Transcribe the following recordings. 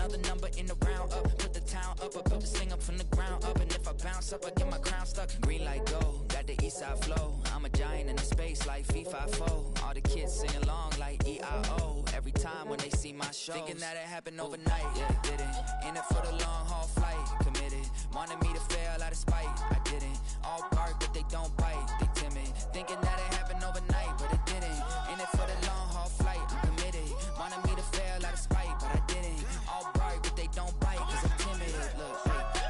another number in the round up. Put the town up, I built this thing up from the ground up. And if I bounce up, I get my crown stuck. Green light go, got the east side flow. I'm a giant in the space like FIFA4. All the kids sing along like EIO. Every time when they see my shows, thinking that it happened overnight, yeah, it didn't. In it for the long haul flight, committed. Wanted me to fail out of spite, I didn't. All bark but they don't bite, they timid. Thinking that it happened overnight, but it didn't. In it for the long haul flight, I'm committed. Wanted me to fail out of spite, but I didn't. All bark but they don't bite, cause I'm timid. Look,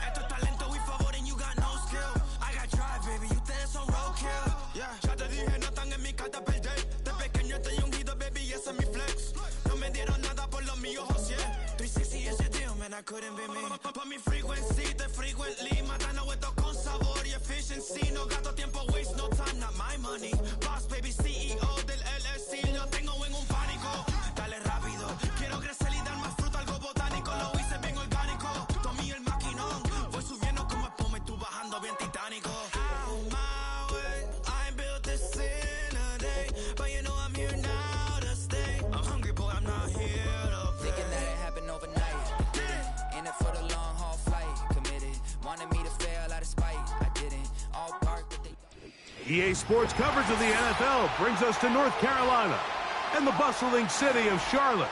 Esto es talento y favor and you got no skill. I got drive, baby, ustedes son roadkill. Yeah, ya te dije, no están en mi carta perder. De pequeño estoy ungido, baby, ese es mi flex. No me dieron nada por lo mío, José. 360 is your deal, man, I couldn't be me. Pa' mi frequency, te frequently. Matando esto con sabor y efficiency. No gasto tiempo, waste no time, not my money. Boss, baby, CEO del LLC. Lo tengo en un pánico. Dale rápido, quiero crecer y dar más fruto, algo botánico. Lo hice bien orgánico. Tomé el maquinón. Voy subiendo como espuma y tú bajando bien titánico. Out my way, I ain't built this in a day. But you know I'm here now to stay. I'm hungry, boy, I'm not here to play. thinking that it happened overnight, it didn't. In it for the long haul flight, committed. Wanted me to fail out of spite, I didn't. All bark but they EA Sports coverage of the NFL brings us to North Carolina and the bustling city of Charlotte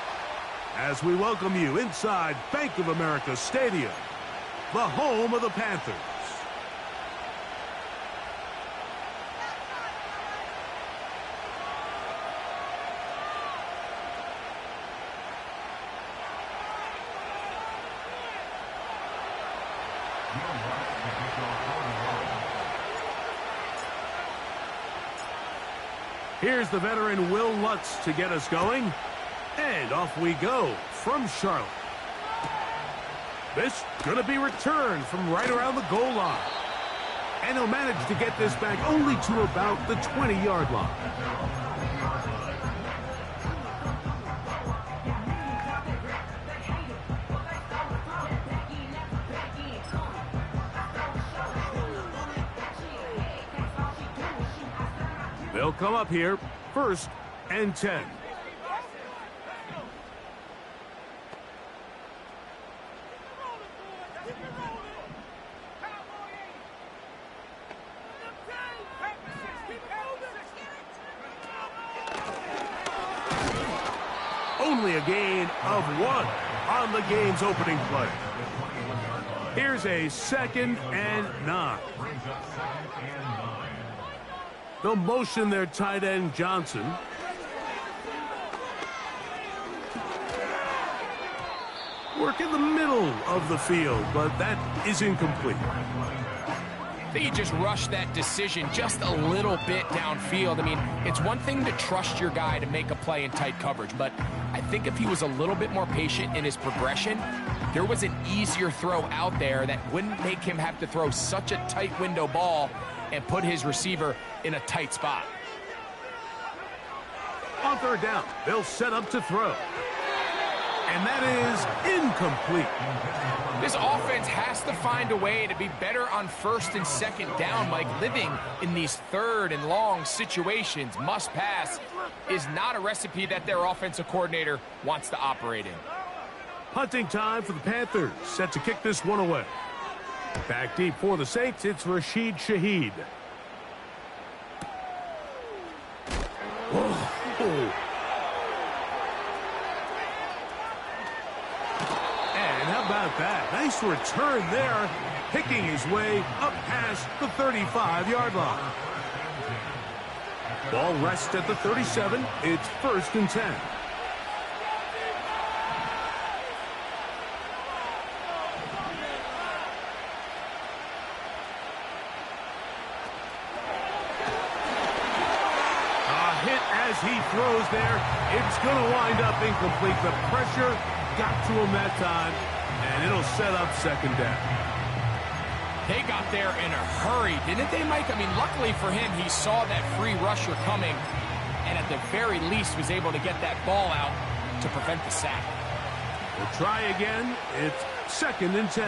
as we welcome you inside Bank of America Stadium, the home of the Panthers. Here's the veteran Will Lutz to get us going. And off we go from Charlotte. This going to be returned from right around the goal line. And he'll manage to get this back only to about the 20-yard line. They'll come up here, 1st and 10. Only a gain of 1 on the game's opening play. Here's a 2nd and 9. They'll motion their tight end, Johnson. Work in the middle of the field, but that is incomplete. I think he just rushed that decision just a little bit downfield. I mean, it's one thing to trust your guy to make a play in tight coverage, but I think if he was a little bit more patient in his progression, there was an easier throw out there that wouldn't make him have to throw such a tight window ball and put his receiver in a tight spot. On 3rd down, they'll set up to throw. And that is incomplete. This offense has to find a way to be better on 1st and 2nd down, Mike. Living in these 3rd and long situations, must pass, is not a recipe that their offensive coordinator wants to operate in. Punting time for the Panthers, set to kick this one away. Back deep for the Saints, it's Rashid Shaheed. And how about that? Nice return there, picking his way up past the 35-yard line. Ball rests at the 37. It's 1st and 10. As he throws there, it's going to wind up incomplete. The pressure got to him that time, and it'll set up 2nd down. They got there in a hurry, didn't they, Mike? I mean, luckily for him, he saw that free rusher coming, and at the very least was able to get that ball out to prevent the sack. We'll try again. It's 2nd and 10.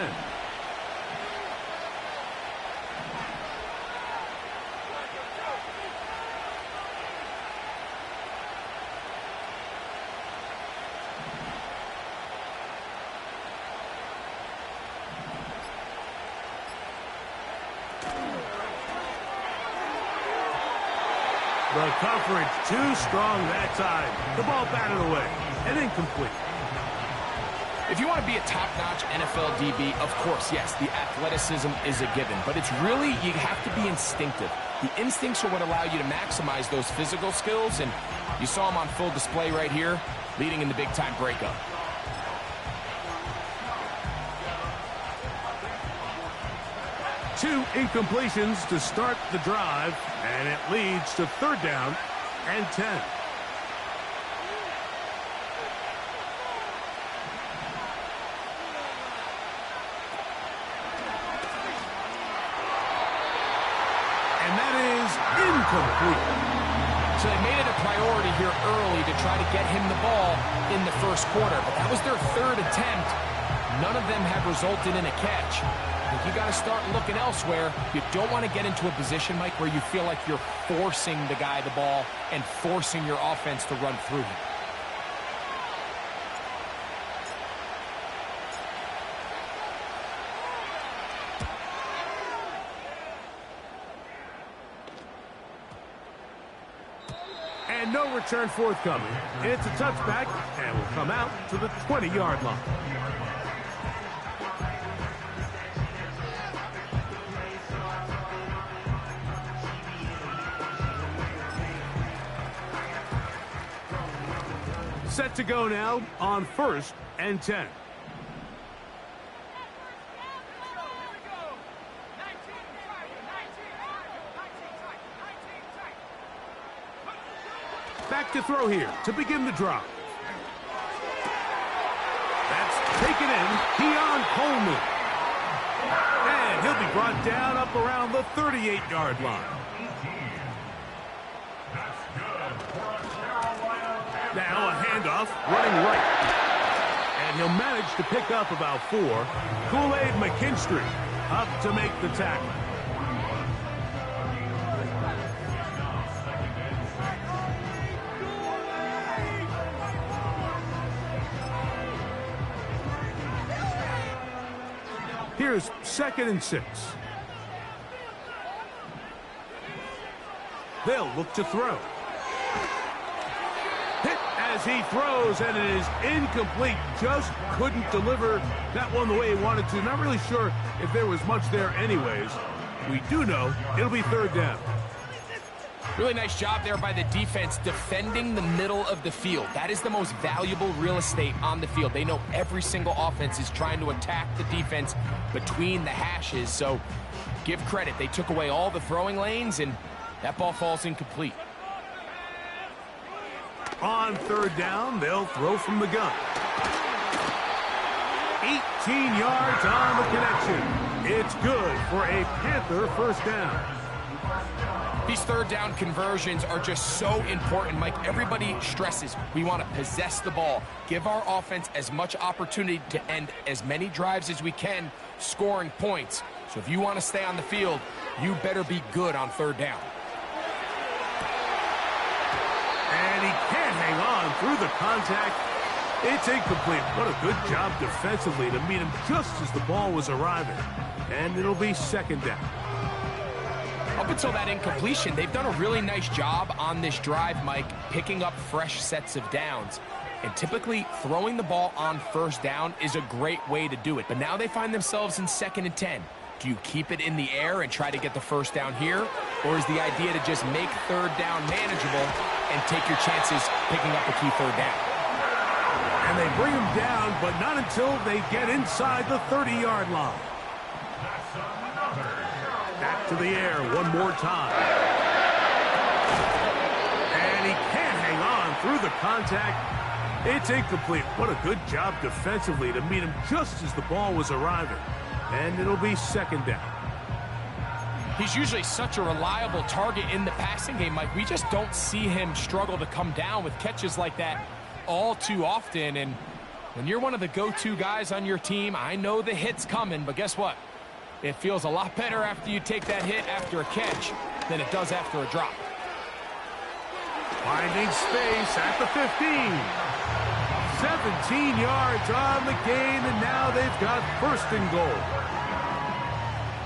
The coverage too strong that time. The ball batted away and incomplete. If you want to be a top-notch NFL DB, of course, yes, the athleticism is a given. But it's really, you have to be instinctive. The instincts are what allow you to maximize those physical skills. And you saw him on full display right here, leading in the big-time breakup. Two incompletions to start the drive, and it leads to 3rd down and 10. And that is incomplete. So they made it a priority here early to try to get him the ball in the first quarter. But that was their 3rd attempt. None of them have resulted in a catch. I think you got to start looking elsewhere. You don't want to get into a position, Mike, where you feel like you're forcing the guy the ball and forcing your offense to run through him. And no return forthcoming. It's a touchback and will come out to the 20-yard line. Set to go now on 1st and 10. Back to throw here to begin the drive. That's taken in. Keon Coleman. And he'll be brought down up around the 38-yard line. Now a handoff running right. And he'll manage to pick up about 4. Kool-Aid McKinstry up to make the tackle. Here's 2nd and 6. They'll look to throw. Hit as he throws, and it is incomplete. Just couldn't deliver that one the way he wanted to. Not really sure if there was much there anyways. We do know it'll be 3rd down. Really nice job there by the defense defending the middle of the field. That is the most valuable real estate on the field. They know every single offense is trying to attack the defense between the hashes. So give credit. They took away all the throwing lanes, and that ball falls incomplete. On 3rd down, they'll throw from the gun. 18 yards on the connection. It's good for a Panther 1st down. These 3rd down conversions are just so important, Mike. Everybody stresses we want to possess the ball, give our offense as much opportunity to end as many drives as we can, scoring points. So if you want to stay on the field, you better be good on 3rd down. And he can't hang on through the contact. It's incomplete. What a good job defensively to meet him just as the ball was arriving. And it'll be 2nd down. Up until that incompletion, they've done a really nice job on this drive, Mike, picking up fresh sets of downs. And typically, throwing the ball on 1st down is a great way to do it. But now they find themselves in 2nd and 10. Do you keep it in the air and try to get the 1st down here? Or is the idea to just make 3rd down manageable and take your chances picking up a key 3rd down? And they bring him down, but not until they get inside the 30-yard line. Back to the air one more time. And he can't hang on through the contact. It's incomplete. What a good job defensively to meet him just as the ball was arriving. And it'll be 2nd down. He's usually such a reliable target in the passing game, Mike. We just don't see him struggle to come down with catches like that all too often. And when you're one of the go-to guys on your team, I know the hit's coming, but guess what? It feels a lot better after you take that hit after a catch than it does after a drop. Finding space at the 15. 17 yards on the gain, and now they've got 1st and goal.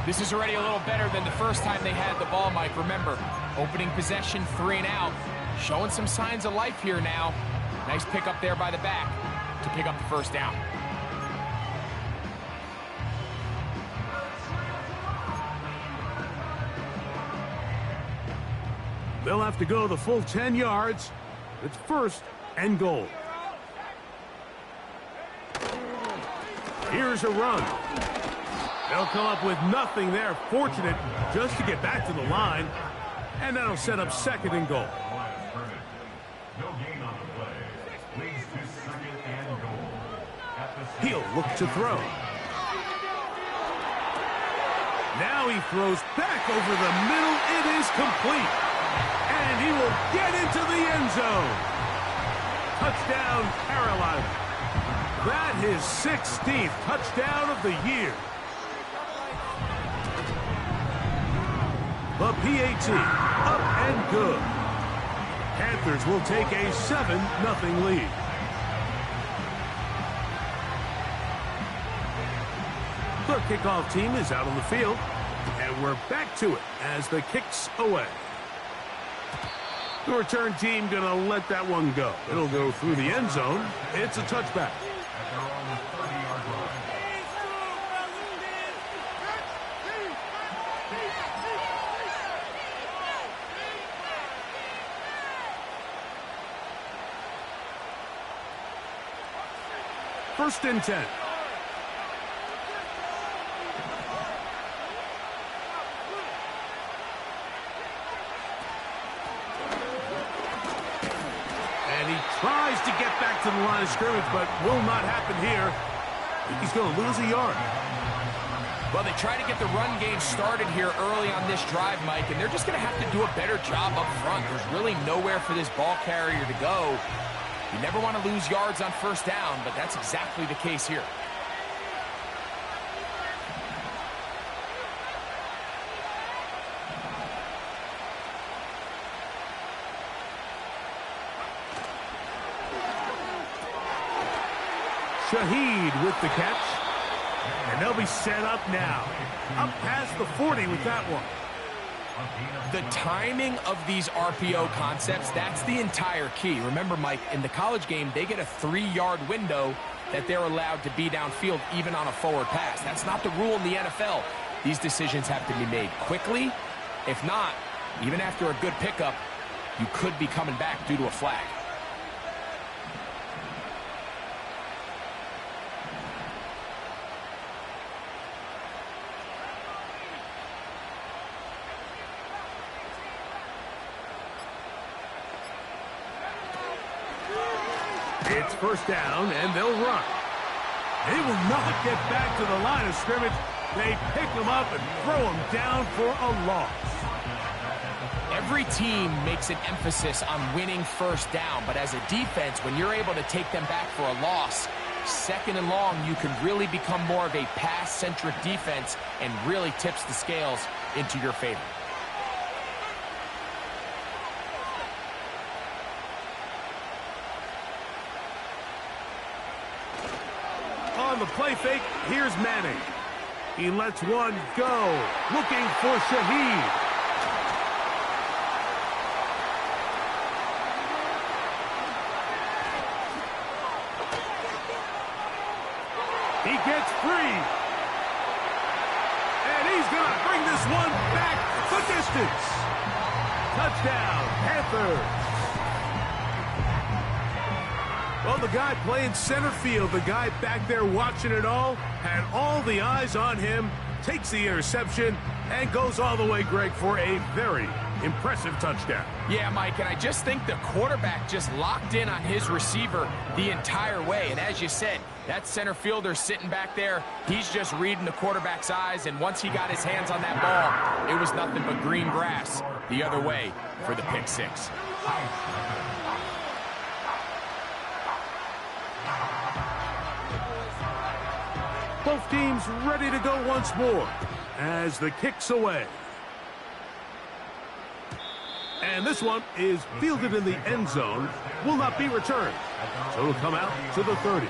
This is already a little better than the first time they had the ball, Mike. Remember, Opening possession, 3 and out. Showing some signs of life here now. Nice pick up there by the back to pick up the first down. They'll have to go the full 10 yards. It's 1st and goal. Here's a run. They'll come up with nothing there. Fortunate just to get back to the line. And that'll set up 2nd and goal. He'll look to throw. Now he throws back over the middle. It is complete. And he will get into the end zone. Touchdown, Carolina. That his 16th touchdown of the year. The PAT, up and good. Panthers will take a 7-0 lead. The kickoff team is out on the field, and we're back to it as the kick's away. The return team going to let that one go. It'll go through the end zone. It's a touchback. First and 10. And he tries to get back to the line of scrimmage, but will not happen here. I think he's going to lose a yard. Well, they try to get the run game started here early on this drive, Mike, and they're just going to have to do a better job up front. There's really nowhere for this ball carrier to go. You never want to lose yards on first down, but that's exactly the case here. Shaheed with the catch. And they'll be set up now. Up past the 40 with that one. The timing of these RPO concepts, that's the entire key. Remember, Mike, in the college game, they get a 3-yard window that they're allowed to be downfield even on a forward pass. That's not the rule in the NFL. These decisions have to be made quickly. If not, even after a good pickup, you could be coming back due to a flag. It's first down, and they'll run. They will not get back to the line of scrimmage. They pick him up and throw him down for a loss. Every team makes an emphasis on winning first down, but as a defense, when you're able to take them back for a loss, 2nd and long, you can really become more of a pass-centric defense and really tips the scales into your favor. On the play fake, here's Manning. He lets one go, looking for Shaheed. He gets free. And he's going to bring this one back the distance. Touchdown, Panthers. Well, the guy playing center field, the guy back there watching it all, had all the eyes on him, takes the interception, and goes all the way, Greg, for a very impressive touchdown. Yeah, Mike, and I just think the quarterback just locked in on his receiver the entire way. And as you said, that center fielder sitting back there, he's just reading the quarterback's eyes, and once he got his hands on that ball, it was nothing but green grass the other way for the pick six. Both teams ready to go once more as the kick's away. And this one is fielded in the end zone, will not be returned. So it'll come out to the 30.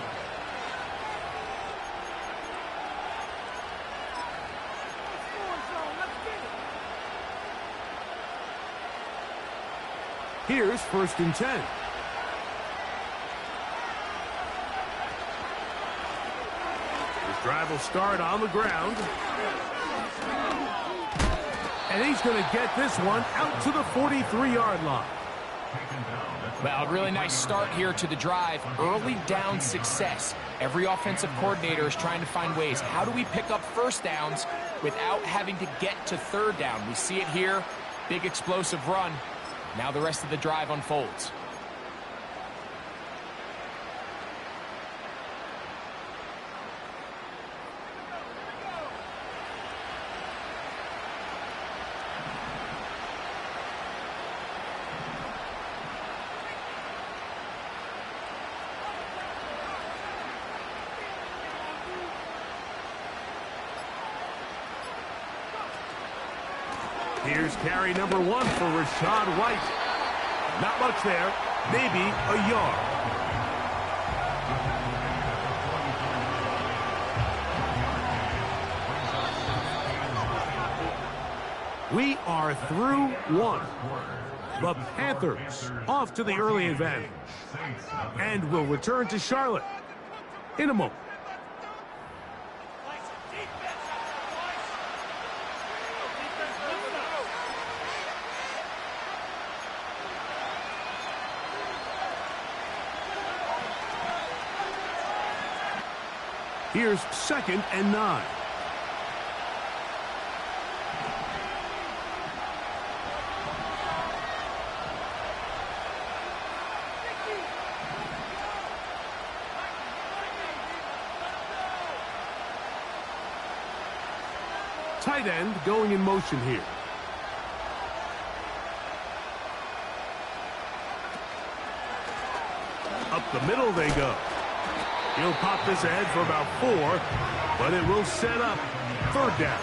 Here's 1st and 10. His drive will start on the ground. And he's going to get this one out to the 43-yard line. Well, a really nice start here to the drive. Early down success. Every offensive coordinator is trying to find ways. How do we pick up first downs without having to get to third down? We see it here. Big explosive run. Now the rest of the drive unfolds. Here's carry number 1 for Rashad White. Not much there, maybe a yard. We are through 1. The Panthers off to the early advantage. And will return to Charlotte in a moment. Here's 2nd and 9. Tight end going in motion here. Up the middle they go. He'll pop this ahead for about 4, but it will set up 3rd down.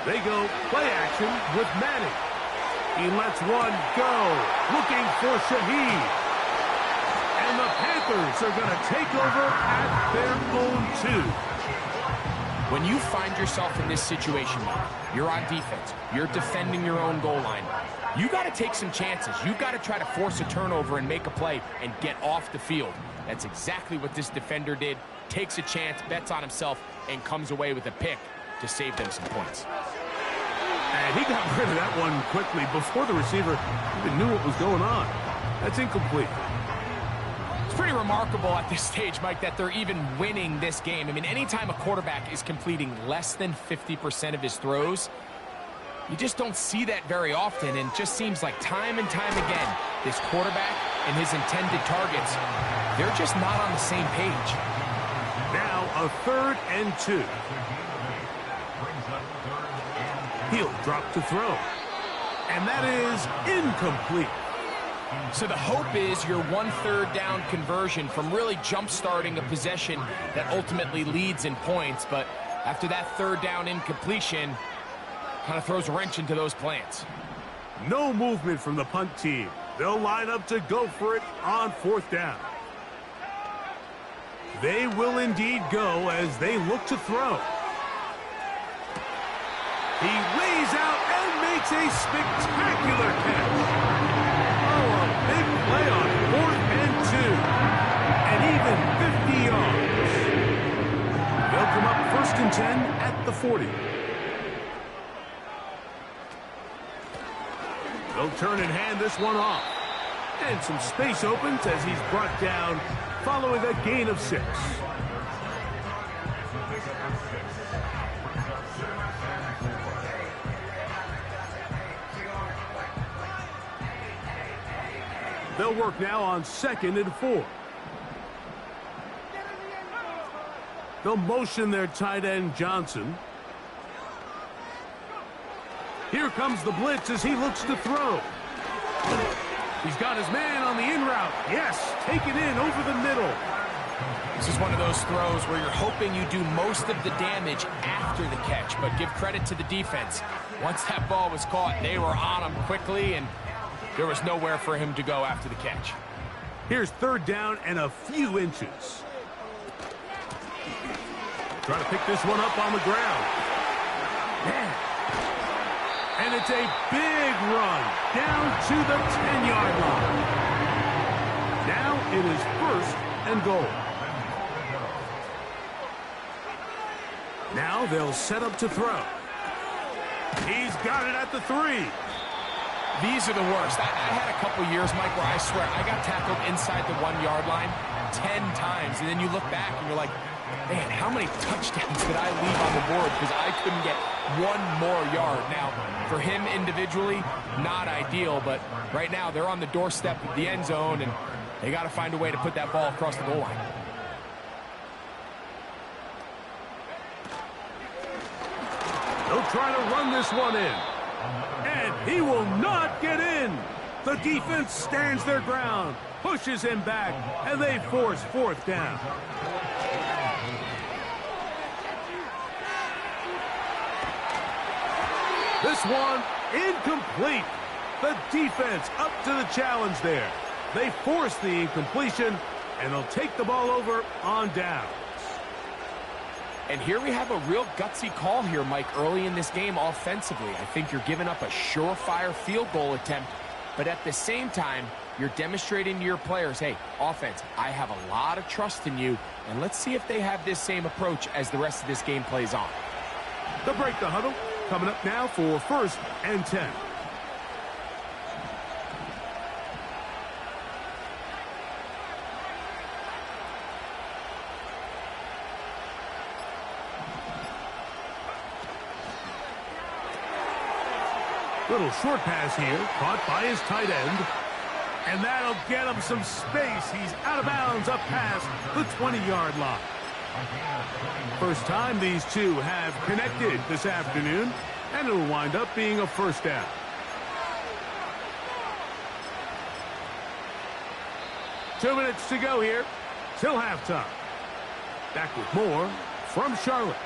They go play action with Madden. He lets one go, looking for Shaheed. And the Panthers are going to take over at their own 2. When you find yourself in this situation, you're on defense, you're defending your own goal line, you got to take some chances. You got to try to force a turnover and make a play and get off the field. That's exactly what this defender did. Takes a chance, bets on himself, and comes away with a pick to save them some points. And he got rid of that one quickly before the receiver even knew what was going on. That's incomplete. It's pretty remarkable at this stage, Mike, that they're even winning this game. I mean, anytime a quarterback is completing less than 50% of his throws, you just don't see that very often, and it just seems like time and time again, this quarterback and his intended targets, they're just not on the same page. Now a 3rd and 2. He'll drop to throw. And that is incomplete. So the hope is your 1/3 down conversion from really jump-starting a possession that ultimately leads in points. But after that 3rd down incompletion, kind of throws a wrench into those plans. No movement from the punt team. They'll line up to go for it on 4th down. They will indeed go as they look to throw. He lays out and makes a spectacular catch. Oh, a big play on 4th and 2. And even 50 yards. They'll come up 1st and 10 at the 40. They'll turn and hand this one off. And some space opens as he's brought down following a gain of 6. They'll work now on 2nd and 4. They'll motion their tight end, Johnson. Here comes the blitz as he looks to throw. He's got his man on the in route. Yes, taken in over the middle. This is one of those throws where you're hoping you do most of the damage after the catch, but give credit to the defense. Once that ball was caught, they were on him quickly, and there was nowhere for him to go after the catch. Here's third down and a few inches. Try to pick this one up on the ground. Man. And it's a big run down to the 10-yard line. Now it is first and goal. Now they'll set up to throw. He's got it at the 3. These are the worst. I had a couple years, Mike, where I swear I got tackled inside the 1-yard line 10 times. And then you look back and you're like, man, how many touchdowns did I leave on the board because I couldn't get one more yard? Now, for him individually, not ideal, but right now they're on the doorstep of the end zone, and they got to find a way to put that ball across the goal line. They'll try to run this one in. And he will not get in. The defense stands their ground, pushes him back, and they force fourth down. This one incomplete. The defense up to the challenge there. They force the incompletion, and they'll take the ball over on down. And here we have a real gutsy call here, Mike, early in this game offensively. I think you're giving up a surefire field goal attempt, but at the same time, you're demonstrating to your players, hey, offense, I have a lot of trust in you, and let's see if they have this same approach as the rest of this game plays on. They'll break the huddle. Coming up now for first and 10. Little short pass here, caught by his tight end. And that'll get him some space. He's out of bounds up past the 20-yard line. First time these two have connected this afternoon, and it'll wind up being a first down. Two minutes to go here till halftime. Back with more from Charlotte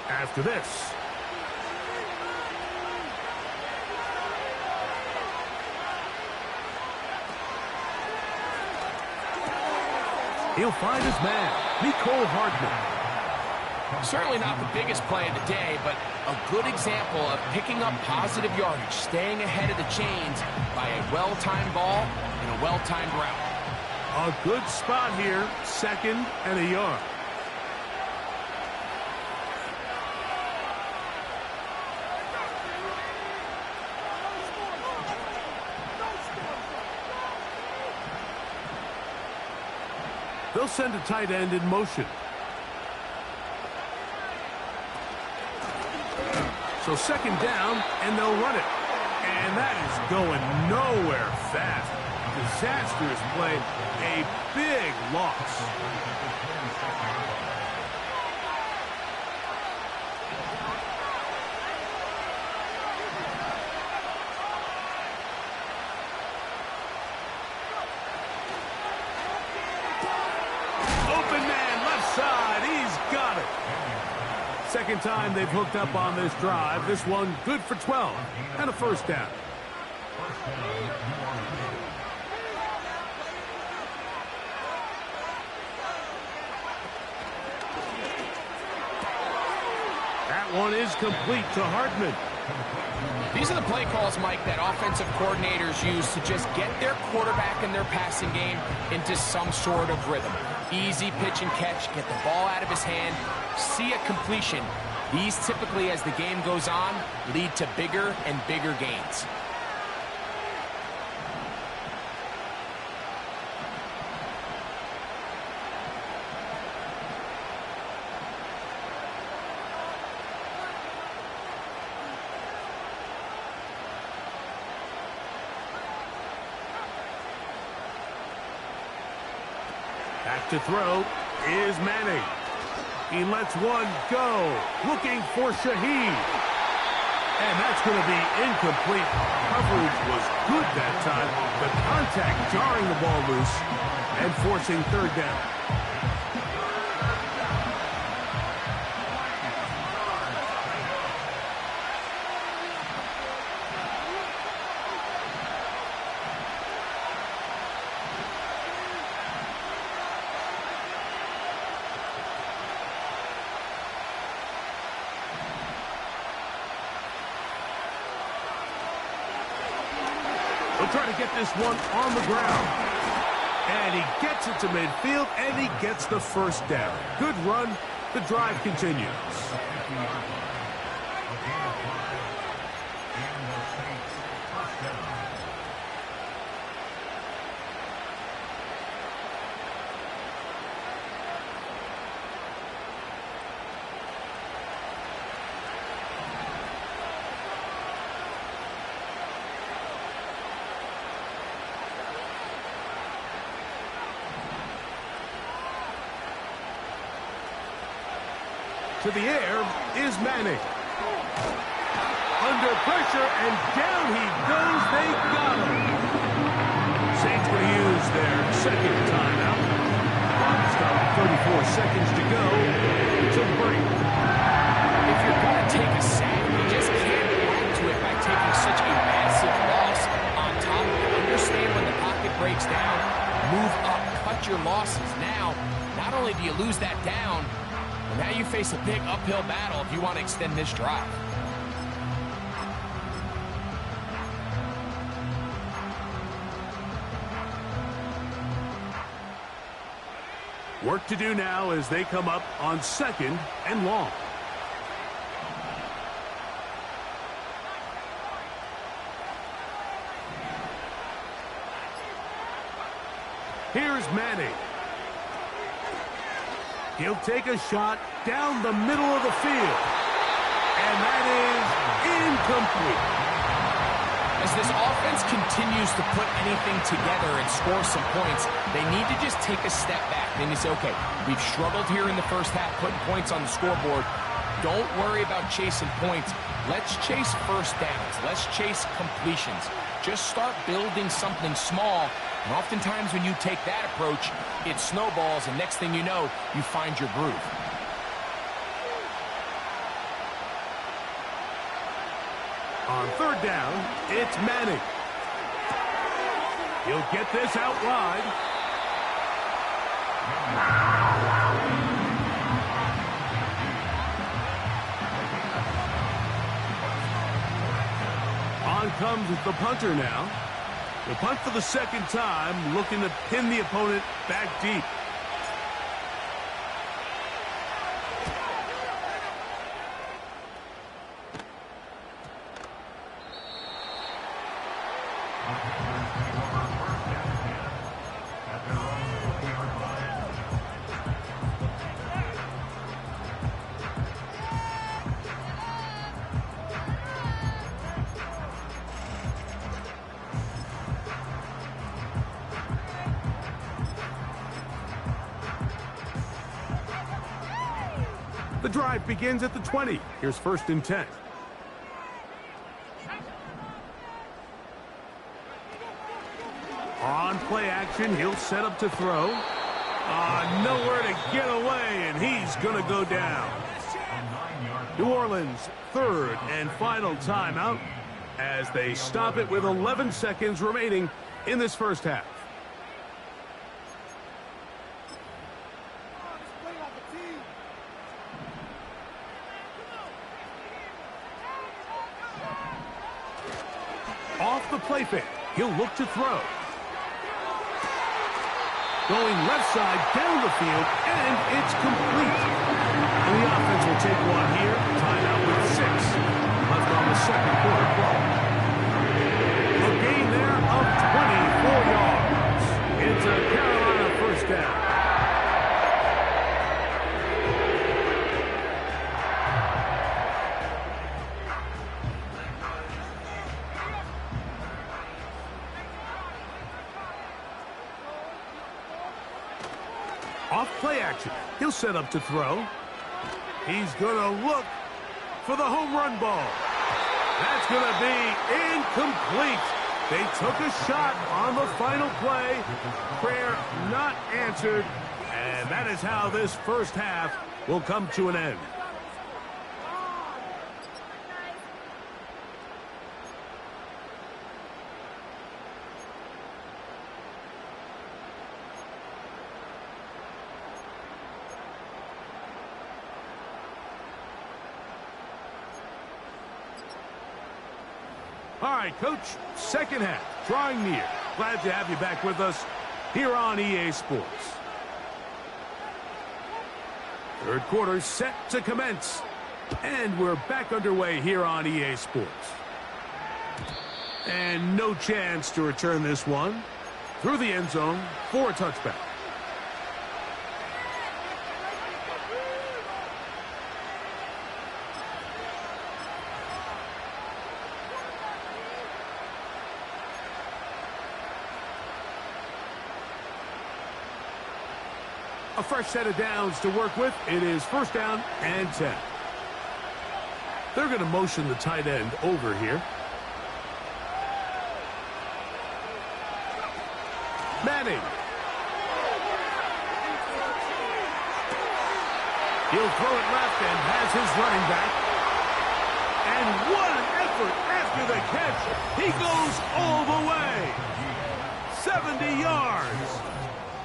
after this. He'll find his man, Nicole Hardman. Certainly not the biggest play of the day, but a good example of picking up positive yardage, staying ahead of the chains by a well-timed ball and a well-timed route. A good spot here, second and a yard. They'll send a tight end in motion. So second down, and they'll run it. And that is going nowhere fast. Disastrous play, a big loss. Open man, left side, he's got it. Second time they've hooked up on this drive. This one good for 12 and a first down. That one is complete to Hardman. These are the play calls, Mike, that offensive coordinators use to just get their quarterback and their passing game into some sort of rhythm. Easy pitch and catch, get the ball out of his hand, see a completion. These typically, as the game goes on, lead to bigger and bigger gains. Back to throw is Manning. He lets one go, looking for Shaheed. And that's going to be incomplete. Coverage was good that time, but contact jarring the ball loose and forcing third down. He'll try to get this one on the ground. And he gets it to midfield, and he gets the first down. Good run. The drive continues. To the air is Manning. Under pressure, and down he goes. They got him. Saints going to use their second timeout. Stop 34 seconds to go to the break. If you're going to take a sack, you just can't add to it by taking such a massive loss on top of it. Understand when the pocket breaks down, move up, cut your losses. Now, not only do you lose that down, now you face a big uphill battle if you want to extend this drive. Work to do now as they come up on 2nd and long. Here's Manning. He'll take a shot down the middle of the field. And that is incomplete. As this offense continues to put anything together and score some points, they need to just take a step back. Then you say, okay, we've struggled here in the first half, putting points on the scoreboard. Don't worry about chasing points. Let's chase first downs. Let's chase completions. Just start building something small. And oftentimes when you take that approach, it snowballs, and next thing you know, you find your groove. On 3rd down, it's Manning. He'll get this out wide. On comes the punter now. The punt for the second time, looking to pin the opponent back deep. The drive begins at the 20. Here's 1st and 10. On play action, he'll set up to throw. Nowhere to get away, and he's going to go down. New Orleans, 3rd and final timeout as they stop it with 11 seconds remaining in this first half. Off the play fake, he'll look to throw. Going left side down the field, and it's complete. And the offense will take one here. Timeout with 6 left on the second quarter clock. A gain there of 24 yards. It's a Carolina first down. Off play action. He'll set up to throw. He's going to look for the home run ball. That's going to be incomplete. They took a shot on the final play. Prayer not answered. And that is how this first half will come to an end. All right, Coach, second half, drawing near. Glad to have you back with us here on EA Sports. Third quarter set to commence. And we're back underway here on EA Sports. And no chance to return this one. Through the end zone for a touchback. A fresh set of downs to work with. It is first down and 10. They're going to motion the tight end over here. Manning. He'll throw it left and has his running back. And what an effort after the catch. He goes all the way. 70 yards.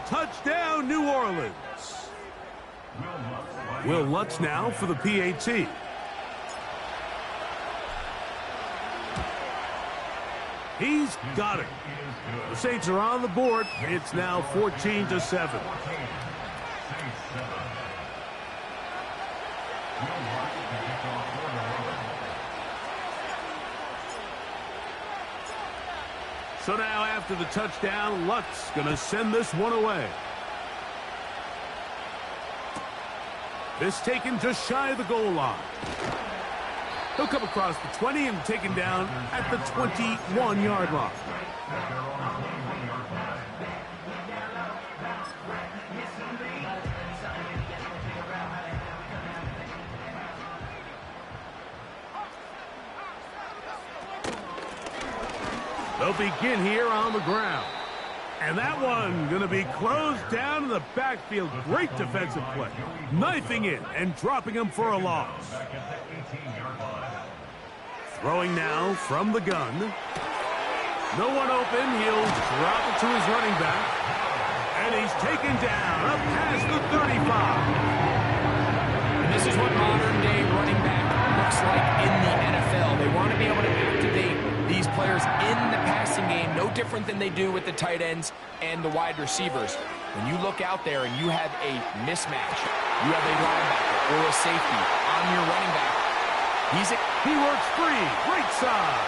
Touchdown, New Orleans. Will Lutz now for the PAT. He's got it. The Saints are on the board. It's now 14-7. So now after the touchdown, Lutz going to send this one away. This taken just shy of the goal line. He'll come across the 20 and taken down at the 21-yard line. They'll begin here on the ground. And that one going to be closed down in the backfield. Great defensive play. Knifing in and dropping him for a loss. Throwing now from the gun. No one open. He'll drop it to his running back. And he's taken down up past the 35. And this is what modern-day running back looks like in the NFL. They want to be able to activate these players in the passing game, no different than they do with the tight ends and the wide receivers. When you look out there and you have a mismatch, you have a linebacker or a safety on your running back, he works free, right side,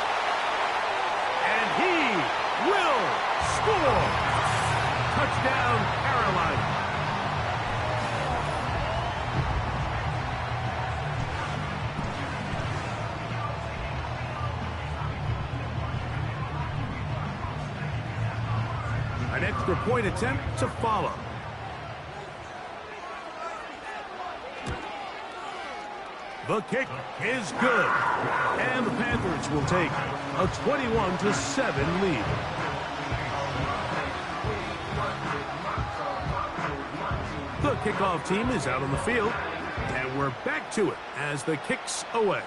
and he will score. Touchdown, Carolina. An extra point attempt to follow. The kick is good. And the Panthers will take a 21-7 lead. The kickoff team is out on the field. And we're back to it as the kick's away.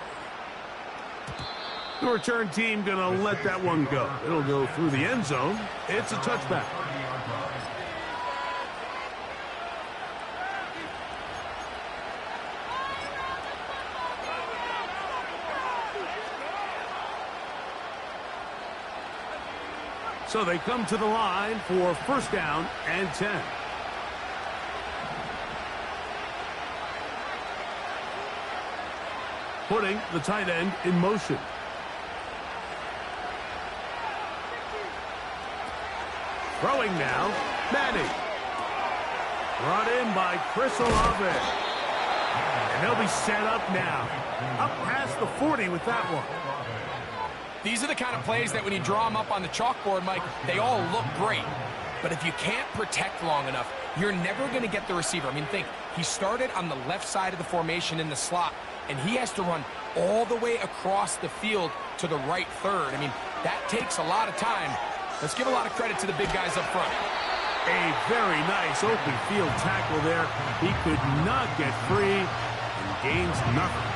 The return team going to let that one go. It'll go through the end zone. It's a touchback. So they come to the line for first down and 10. Putting the tight end in motion. Throwing now, Madden. Brought in by Chris Olave. And they'll be set up now. Up past the 40 with that one. these are the kind of plays that when you draw them up on the chalkboard, Mike, they all look great. But if you can't protect long enough, you're never going to get the receiver. I mean, think, he started on the left side of the formation in the slot, and he has to run all the way across the field to the right third. I mean, that takes a lot of time. Let's give a lot of credit to the big guys up front. A very nice open field tackle there. He could not get free and gains nothing.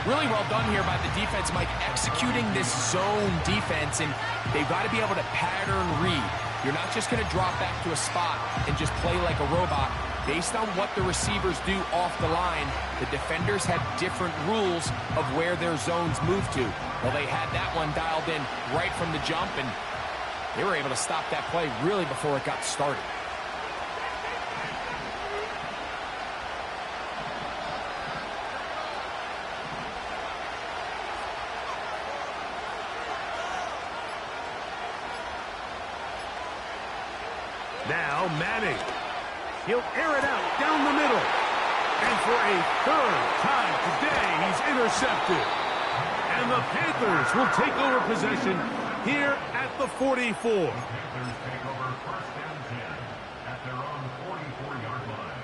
Really well done here by the defense, Mike, executing this zone defense, and they've got to be able to pattern read. You're not just going to drop back to a spot and just play like a robot. Based on what the receivers do off the line, the defenders have different rules of where their zones move to. Well, they had that one dialed in right from the jump, and they were able to stop that play really before it got started. Now Manning. He'll air it out down the middle. And for a third time today, he's intercepted. And the Panthers will take over possession here at the 44. The Panthers take over first and 10 at their own 44-yard line.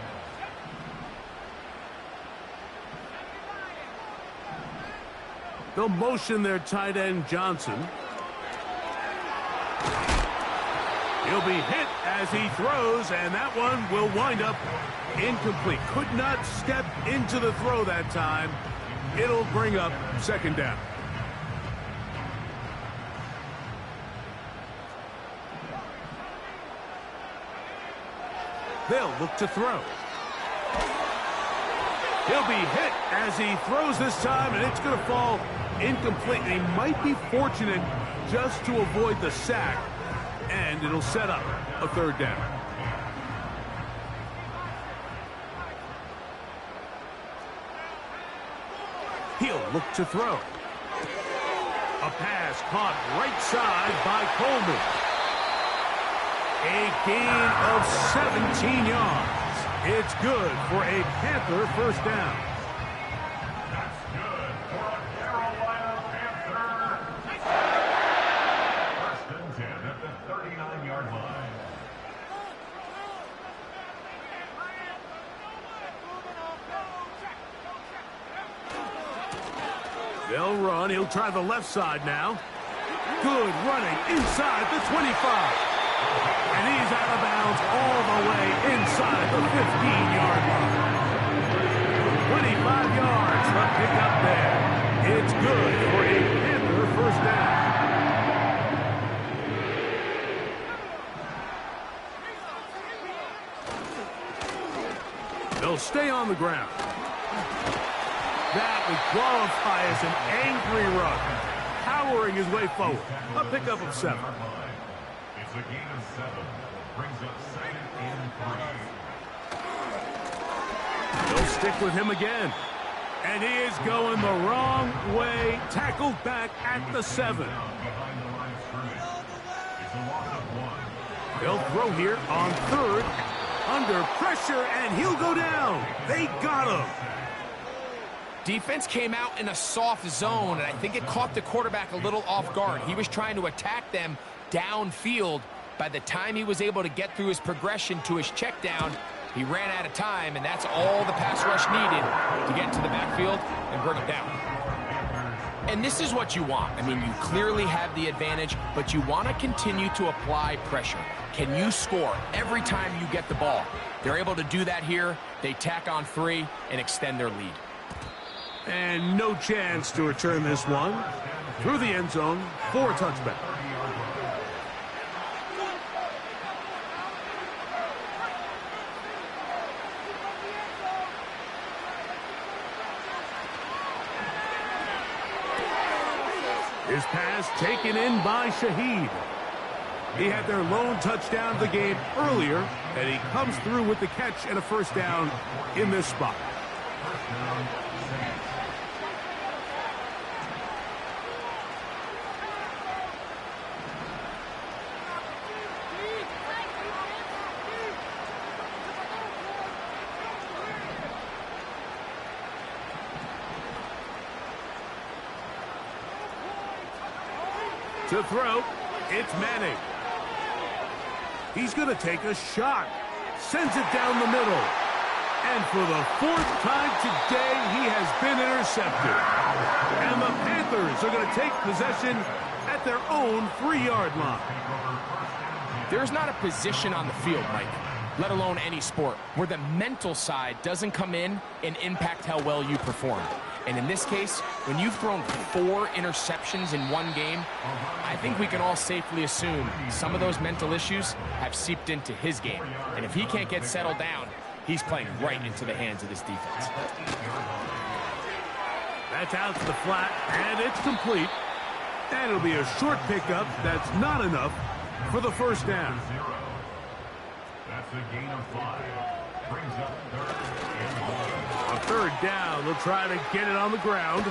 They'll motion their tight end Johnson. He'll be hit as he throws, and that one will wind up incomplete. Could not step into the throw that time. It'll bring up second down. They'll look to throw. He'll be hit as he throws this time, and it's going to fall incomplete. He might be fortunate just to avoid the sack, and it'll set up a third down. He'll look to throw. A pass caught right side by Coleman. A gain of 17 yards. It's good for a Panther first down. That's good for a Carolina Panther. First and 10 at the 39-yard line. They'll run. He'll try the left side now. Good running inside the 25. And he's out of bounds all the way inside the 15-yard line. 25 yards for pickup there. It's good for a Panther first down. They'll stay on the ground. That would qualify as an angry run, powering his way forward. A pickup of 7. It's a gain of 7. Brings up second and 3. They'll stick with him again. And he is going the wrong way. Tackled back at the 7. Behind the line of scrimmage. It's a loss of 1. They'll throw here on third. Under pressure, and he'll go down. They got him. Defense came out in a soft zone, and I think it caught the quarterback a little off guard. He was trying to attack them downfield. By the time he was able to get through his progression to his check down, he ran out of time, and that's all the pass rush needed to get to the backfield and bring him down. And this is what you want. I mean, you clearly have the advantage, but you want to continue to apply pressure. Can you score every time you get the ball? They're able to do that here. They tack on 3 and extend their lead. And no chance to return this one. Through the end zone for a touchback. His pass taken in by Shaheed. He had their lone touchdown of the game earlier, and he comes through with the catch and a first down in this spot. To throw, it's Manning. He's going to take a shot. Sends it down the middle. And for the 4th time today, he has been intercepted. And the Panthers are going to take possession at their own 3-yard line. There's not a position on the field, Mike, let alone any sport, where the mental side doesn't come in and impact how well you perform. And in this case, when you've thrown 4 interceptions in one game, I think we can all safely assume some of those mental issues have seeped into his game. And if he can't get settled down, he's playing right into the hands of this defense. That's out to the flat, and it's complete. And it'll be a short pickup that's not enough for the first down. That's a gain of 5. Brings up 3rd and goal. On 3rd down, they'll try to get it on the ground.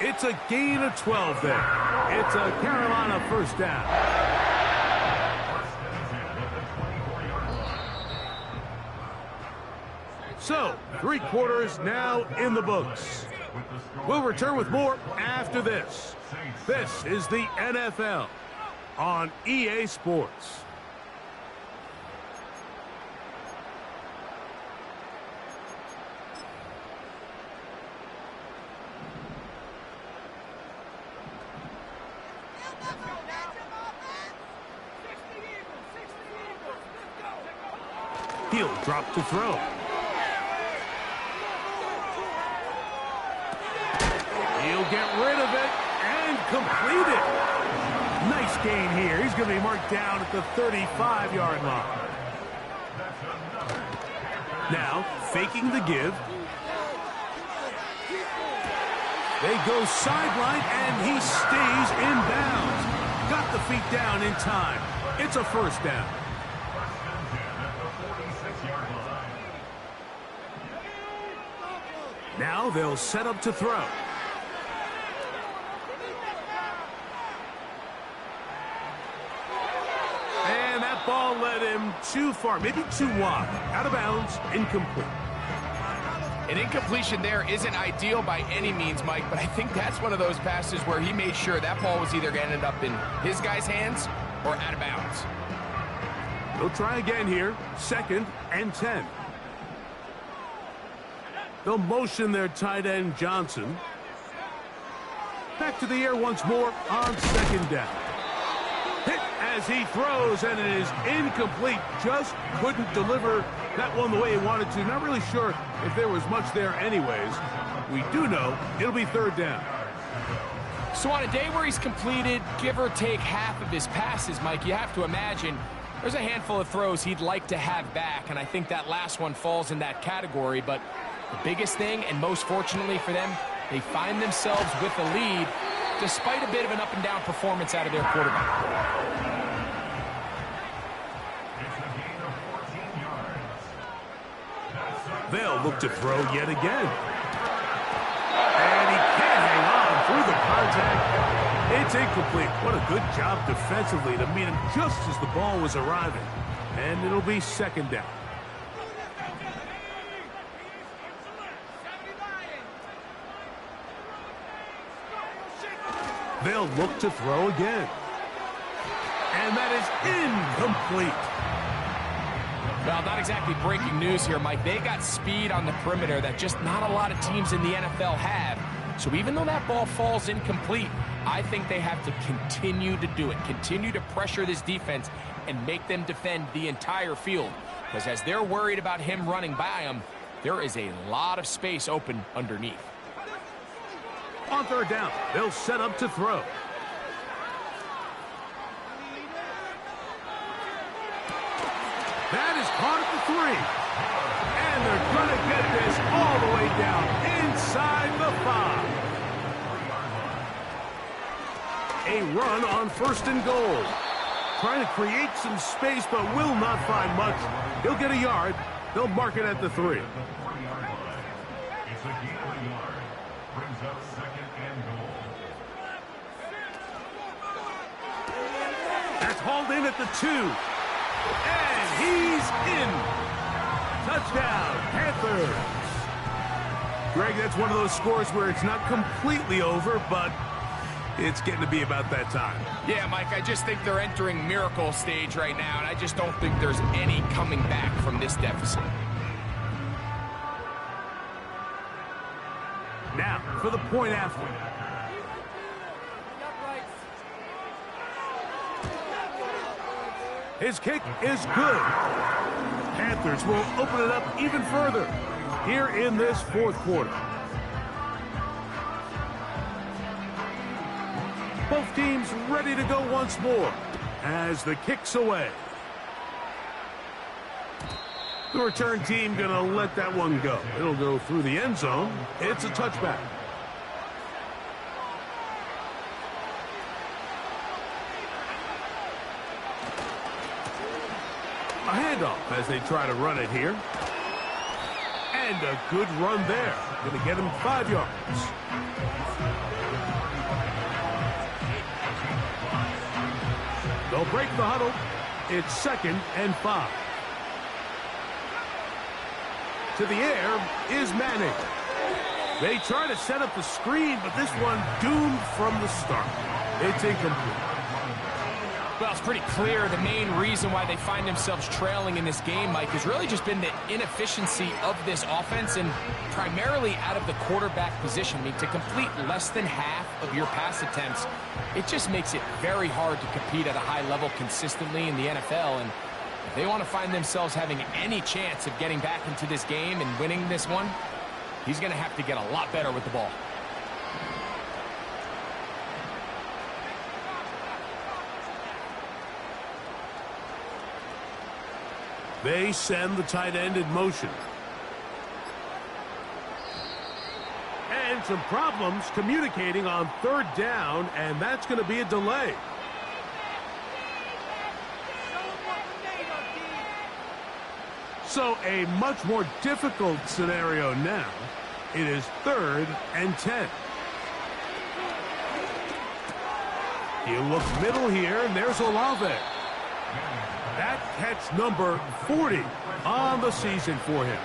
It's a gain of 12 there. It's a Carolina first down. So, 3 quarters now in the books. We'll return with more after this. This is the NFL on EA Sports. He'll drop to throw. He'll get rid of it and complete it. Nice gain here. He's going to be marked down at the 35-yard line. Now, faking the give. They go sideline, and he stays in bounds. Got the feet down in time. It's a first down. Now they'll set up to throw. And that ball led him too far, maybe too wide. Out of bounds, incomplete. An incompletion there isn't ideal by any means, Mike, but I think that's one of those passes where he made sure that ball was either going to end up in his guy's hands or out of bounds. They'll try again here. 2nd and 10. They'll motion their tight end, Johnson. Back to the air once more on 2nd down. Hit as he throws, and it is incomplete. Just couldn't deliver that one the way he wanted to. Not really sure if there was much there anyways. We do know it'll be 3rd down. So on a day where he's completed, give or take half of his passes, Mike, you have to imagine there's a handful of throws he'd like to have back, and I think that last one falls in that category. But the biggest thing, and most fortunately for them, they find themselves with a lead despite a bit of an up-and-down performance out of their quarterback. They'll look to throw yet again. And he can't hang on through the contact. It's incomplete. What a good job defensively to meet him just as the ball was arriving. And it'll be 2nd down. They'll look to throw again. And that is incomplete. Well, not exactly breaking news here, Mike. They got speed on the perimeter that just not a lot of teams in the NFL have. So even though that ball falls incomplete, I think they have to continue to do it. Continue to pressure this defense and make them defend the entire field. Because as they're worried about him running by them, there is a lot of space open underneath. On 3rd down, they'll set up to throw. That is caught at the 3. And they're going to get this all the way down inside the 5. A run on 1st and goal. Trying to create some space, but will not find much. He'll get a yard. They'll mark it at the 3. It's a gain of a yard. Brings up 2nd and goal. That's hauled in at the 2. And he's in. Touchdown, Panthers. Greg, that's one of those scores where it's not completely over, but It's getting to be about that time. Yeah, Mike, I just think they're entering miracle stage right now, and I just don't think there's any coming back from this deficit. Now, for the point athlete. His kick is good. Panthers will open it up even further here in this fourth quarter. Both teams ready to go once more as the kick's away. The return team going to let that one go. It'll go through the end zone. It's a touchback. A handoff as they try to run it here. And a good run there. Going to get him 5 yards. They'll break the huddle. It's 2nd and 5. To the air is Manning. They try to set up the screen, but this one doomed from the start. It's incomplete. Well, it's pretty clear the main reason why they find themselves trailing in this game, Mike, has really just been the inefficiency of this offense and primarily out of the quarterback position. I mean, to complete less than half of your pass attempts, it just makes it very hard to compete at a high level consistently in the NFL. And if they want to find themselves having any chance of getting back into this game and winning this one, he's going to have to get a lot better with the ball. They send the tight end in motion. And some problems communicating on 3rd down, and that's going to be a delay. So a much more difficult scenario now. It is 3rd and 10. He'll look middle here, and there's Olave. That catch number 40 on the season for him.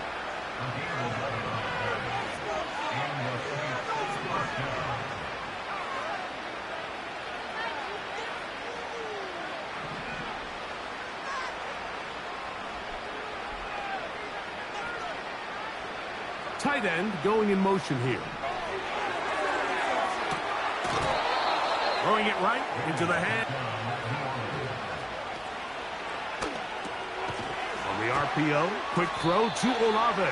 Tight end going in motion here. Throwing it right into the hand. On the RPO, quick throw to Olave.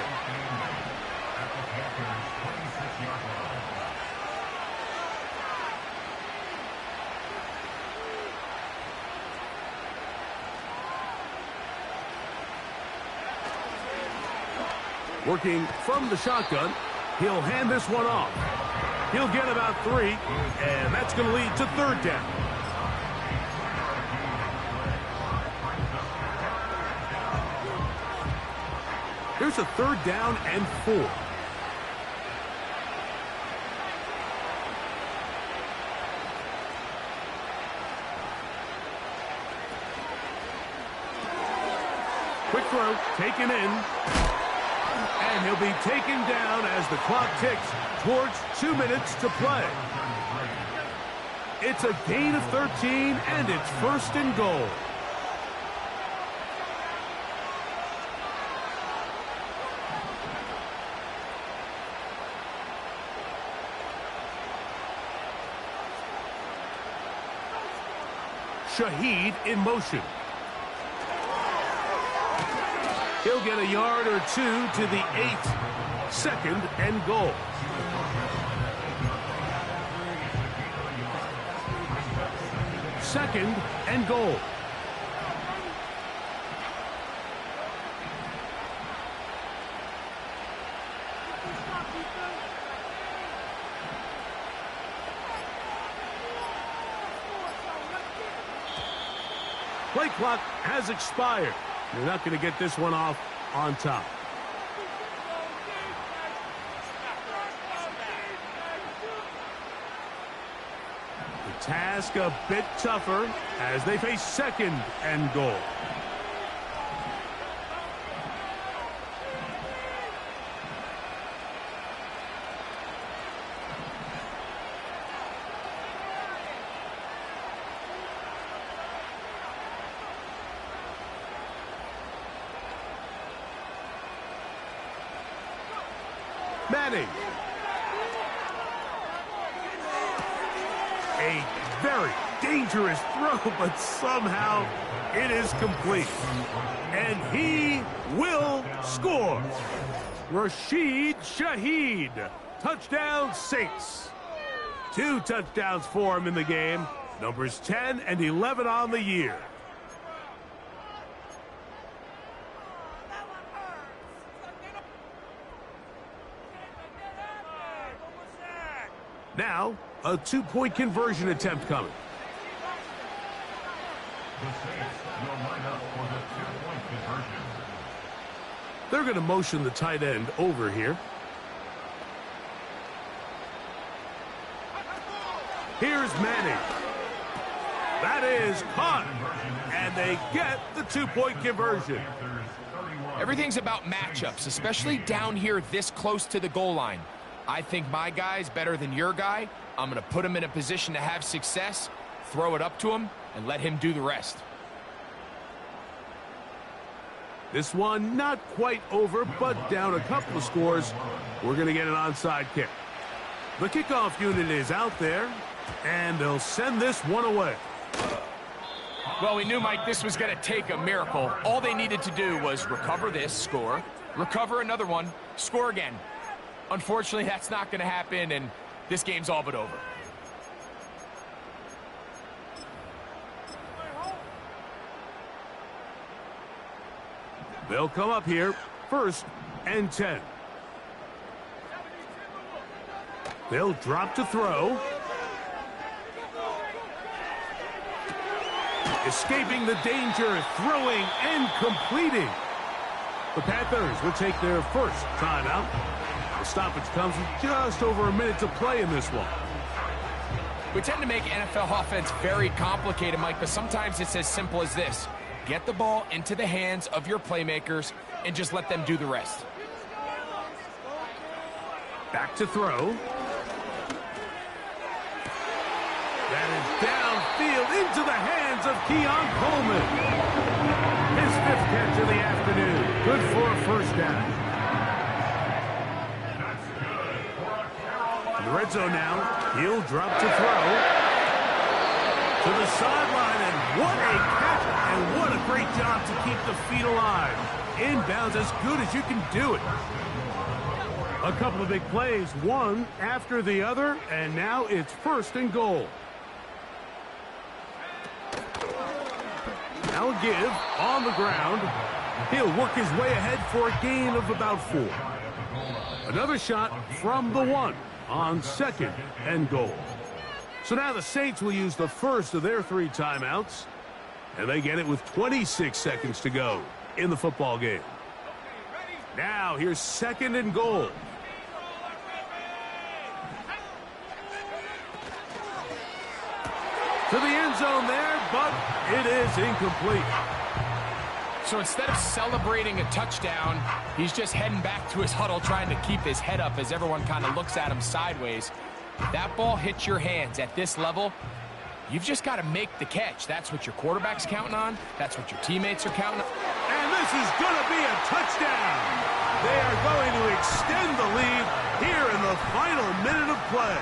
Working from the shotgun, he'll hand this one off. He'll get about 3, and that's going to lead to 3rd down. Here's a 3rd down and 4. Quick throw, taken in. And he'll be taken down as the clock ticks towards 2 minutes to play. It's a gain of 13, and it's 1st and goal. Shaheed in motion. He'll get a yard or 2 to the 8. 2nd and goal. Second and goal. Play clock has expired. You're not going to get this one off on top. The task a bit tougher as they face 2nd and goal. Manning. A very dangerous throw, but somehow it is complete. And he will score. Rashid Shaheed. Touchdown, Saints. 2 touchdowns for him in the game. Numbers 10 and 11 on the year. Now, a 2-point conversion attempt coming. The Saints will line up for the 2-point conversion. They're going to motion the tight end over here. Here's Manning. That is caught. And they get the 2-point conversion. Everything's about matchups, especially down here this close to the goal line. I think my guy's better than your guy. I'm going to put him in a position to have success, throw it up to him, and let him do the rest. This one not quite over, but down a couple of scores. We're going to get an onside kick. The kickoff unit is out there, and they'll send this one away. Well, we knew, Mike, this was going to take a miracle. All they needed to do was recover this, score, recover another one, score again. Unfortunately, that's not going to happen, and this game's all but over. They'll come up here, 1st and 10. They'll drop to throw. Escaping the danger, throwing and completing. The Panthers will take their first timeout. The stoppage comes with just over a minute to play in this one. We tend to make NFL offense very complicated, Mike, but sometimes it's as simple as this. Get the ball into the hands of your playmakers and just let them do the rest. Back to throw. That is downfield into the hands of Keon Coleman. His 5th catch of the afternoon. Good for a first down. In the red zone now, he'll drop to throw. To the sideline, and what a catch, and what a great job to keep the feet alive. Inbounds as good as you can do it. A couple of big plays, one after the other, and now it's 1st and goal. Now a give on the ground. He'll work his way ahead for a gain of about 4. Another shot from the 1 on 2nd and goal. So now the Saints will use the first of their 3 timeouts, and they get it with 26 seconds to go in the football game. Now here's 2nd and goal. To the end zone there, but it is incomplete. So instead of celebrating a touchdown, he's just heading back to his huddle trying to keep his head up as everyone kind of looks at him sideways. If that ball hits your hands at this level, you've just got to make the catch. That's what your quarterback's counting on. That's what your teammates are counting on. And this is going to be a touchdown. They are going to extend the lead here in the final minute of play.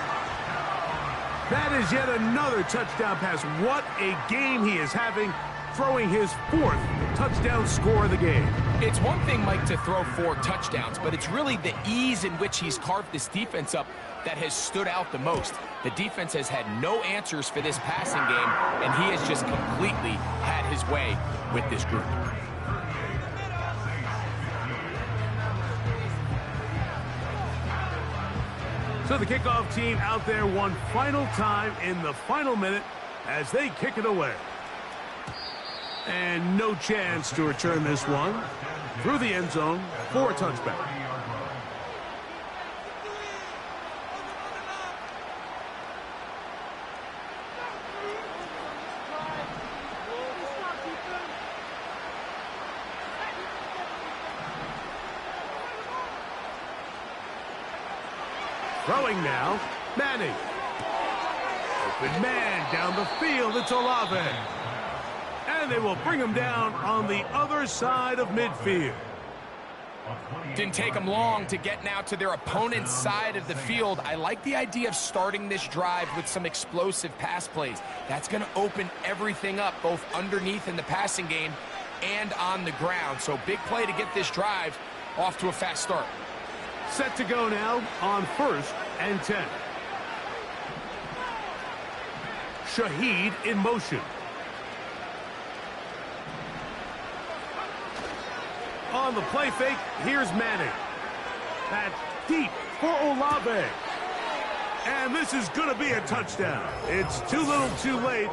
That is yet another touchdown pass. What a game he is having, throwing his 4th touchdown score of the game. It's one thing, Mike, to throw 4 touchdowns, but it's really the ease in which he's carved this defense up that has stood out the most. The defense has had no answers for this passing game, and he has just completely had his way with this group. So the kickoff team out there one final time in the final minute as they kick it away. And no chance to return this one through the end zone for a touchback. Throwing now, Manning. Open man down the field, it's Olave. And they will bring him down on the other side of midfield. Didn't take them long to get now to their opponent's side of the field. I like the idea of starting this drive with some explosive pass plays. That's going to open everything up, both underneath in the passing game and on the ground. So big play to get this drive off to a fast start. Set to go now on 1st and 10. Shaheed in motion. On the play fake, here's Madden. That's deep for Olave. And this is going to be a touchdown. It's too little too late.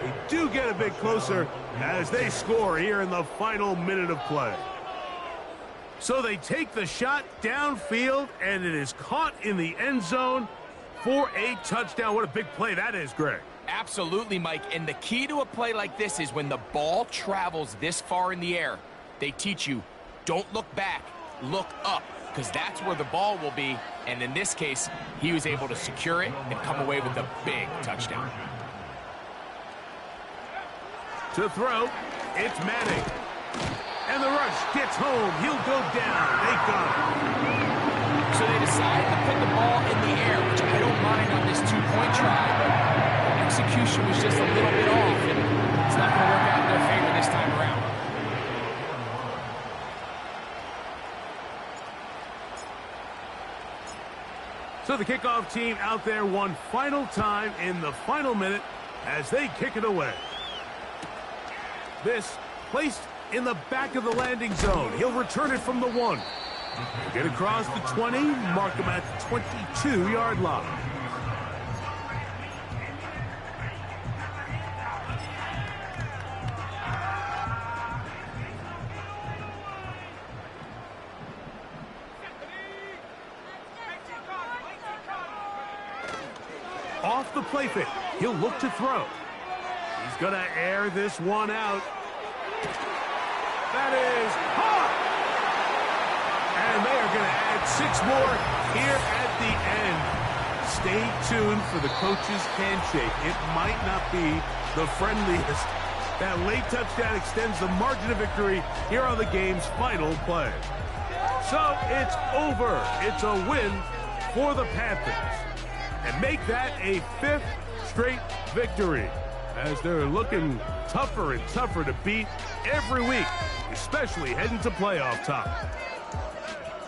They do get a bit closer as they score here in the final minute of play. So they take the shot downfield, and it is caught in the end zone for a touchdown. What a big play that is, Greg. Absolutely, Mike. And the key to a play like this is when the ball travels this far in the air, they teach you, don't look back, look up, because that's where the ball will be. And in this case, he was able to secure it and come away with a big touchdown. To throw, it's Manning. And the rush gets home. He'll go down. They got him. So they decide to put the ball in the air, which I don't mind on this two-point try, but execution was just a little bit off, and it's not going to work out in their favor this time around. So the kickoff team out there one final time in the final minute as they kick it away. This placed in the back of the landing zone. He'll return it from the 1. He'll get across the 20, mark him at the 22-yard line. Off the play fake, he'll look to throw. He's going to air this one out. That is caught! And they are going to add 6 more here at the end. Stay tuned for the coach's handshake. It might not be the friendliest. That late touchdown extends the margin of victory here on the game's final play. So it's over. It's a win for the Panthers. And make that a 5th straight victory as they're looking tougher and tougher to beat every week, especially heading to playoff time.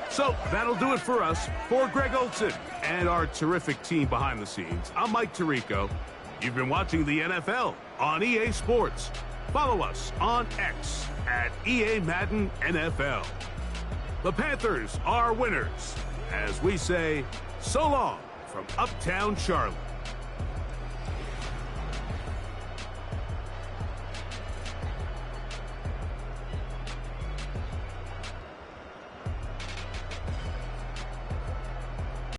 So that'll do it for us. For Greg Olson and our terrific team behind the scenes, I'm Mike Tirico. You've been watching the NFL on EA Sports. Follow us on X at EA Madden NFL. The Panthers are winners as we say so long from Uptown Charlotte.